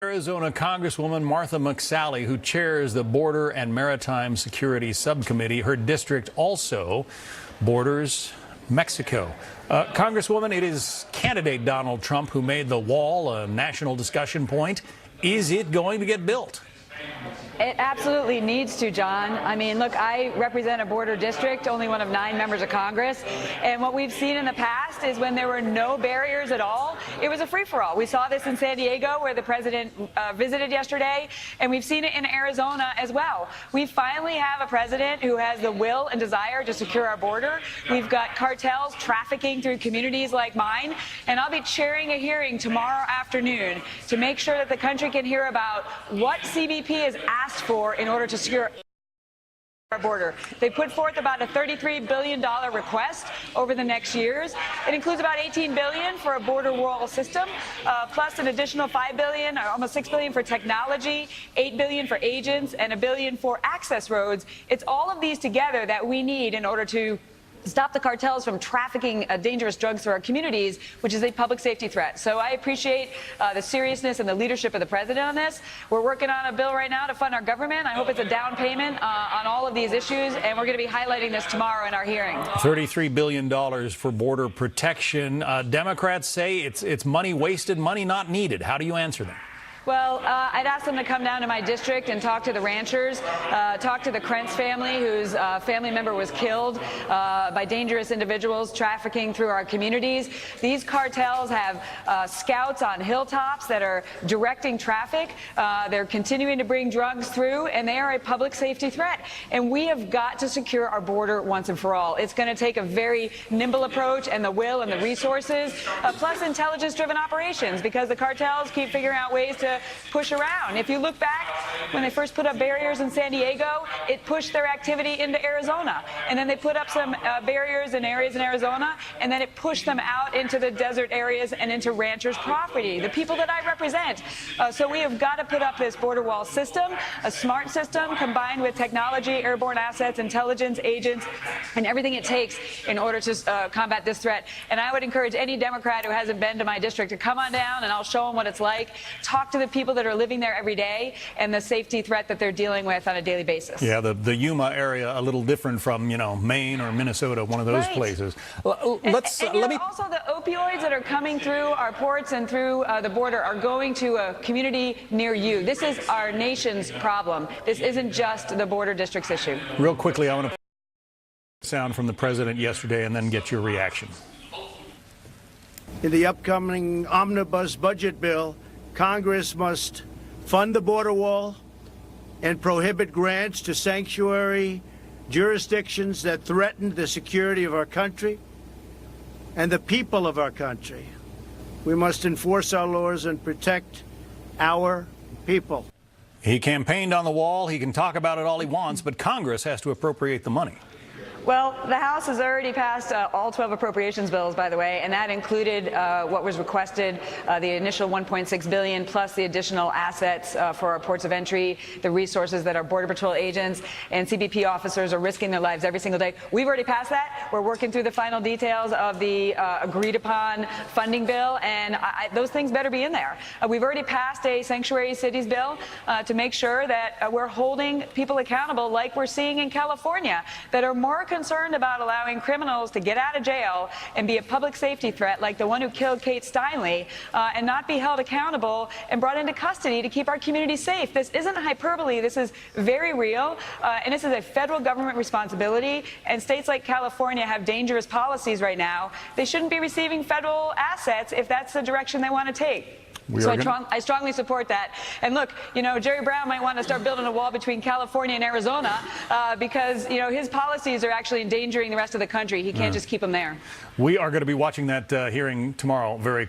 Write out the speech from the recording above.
Arizona Congresswoman Martha McSally, who chairs the Border and Maritime Security Subcommittee. Her district also borders Mexico. Congresswoman, it is candidate Donald Trump who made the wall a national discussion point. Is it going to get built? It absolutely needs to, John. I mean, look, I represent a border district, only one of 9 members of Congress. And what we've seen in the past is when there were no barriers at all, it was a free-for-all. We saw this in San Diego, where the president visited yesterday, and we've seen it in Arizona as well. We finally have a president who has the will and desire to secure our border. We've got cartels trafficking through communities like mine, and I'll be chairing a hearing tomorrow afternoon to make sure that the country can hear about what CBP has asked for in order to secure our border. They put forth about a $33 billion request over the next years. It includes about $18 billion for a border wall system, plus an additional $5 billion, or almost $6 billion for technology, $8 billion for agents, and $1 billion for access roads. It's all of these together that we need in order to stop the cartels from trafficking dangerous drugs through our communities, which is a public safety threat. So I appreciate the seriousness and the leadership of the president on this. We're working on a bill right now to fund our government. I hope it's a down payment on all of these issues, and we're going to be highlighting this tomorrow in our hearing. $33 billion for border protection. Democrats say it's money wasted, money not needed. How do you answer them? Well, I'd ask them to come down to my district and talk to the ranchers, talk to the Krentz family, whose family member was killed by dangerous individuals trafficking through our communities. These cartels have scouts on hilltops that are directing traffic. They're continuing to bring drugs through, and they are a public safety threat. And we have got to secure our border once and for all. It's going to take a very nimble approach and the will and the resources, plus intelligence-driven operations, because the cartels keep figuring out ways to push around. If you look back, when they first put up barriers in San Diego, it pushed their activity into Arizona. And then they put up some barriers in areas in Arizona, and then it pushed them out into the desert areas and into ranchers' property, the people that I represent. So we have got to put up this border wall system, a smart system combined with technology, airborne assets, intelligence, agents, and everything it takes in order to combat this threat. And I would encourage any Democrat who hasn't been to my district to come on down, and I'll show them what it's like. Talk to the people that are living there every day and the safety threat that they're dealing with on a daily basis. Yeah, the Yuma area a little different from, Maine or Minnesota, one of those places. Also the opioids that are coming through our ports and through the border are going to a community near you. This is our nation's problem. This isn't just the border district's issue. Real quickly, I want to sound from the president yesterday and then get your reaction. In the upcoming omnibus budget bill, Congress must fund the border wall and prohibit grants to sanctuary jurisdictions that threaten the security of our country and the people of our country. We must enforce our laws and protect our people. He campaigned on the wall. He can talk about it all he wants, but Congress has to appropriate the money. Well, the House has already passed all 12 appropriations bills, by the way, and that included what was requested, the initial $1.6 billion plus the additional assets for our ports of entry, the resources that our Border Patrol agents and CBP officers are risking their lives every single day. We've already passed that. We're working through the final details of the agreed-upon funding bill, and those things better be in there. We've already passed a sanctuary cities bill to make sure that we're holding people accountable like we're seeing in California that are more concerned about allowing criminals to get out of jail and be a public safety threat like the one who killed Kate Steinle and not be held accountable and brought into custody to keep our community safe. This isn't hyperbole. This is very real, and this is a federal government responsibility, and states like California have dangerous policies right now. They shouldn't be receiving federal assets if that's the direction they want to take. So I strongly support that. And look, Jerry Brown might want to start building a wall between California and Arizona because, his policies are actually endangering the rest of the country. He can't just keep them there. We are going to be watching that hearing tomorrow very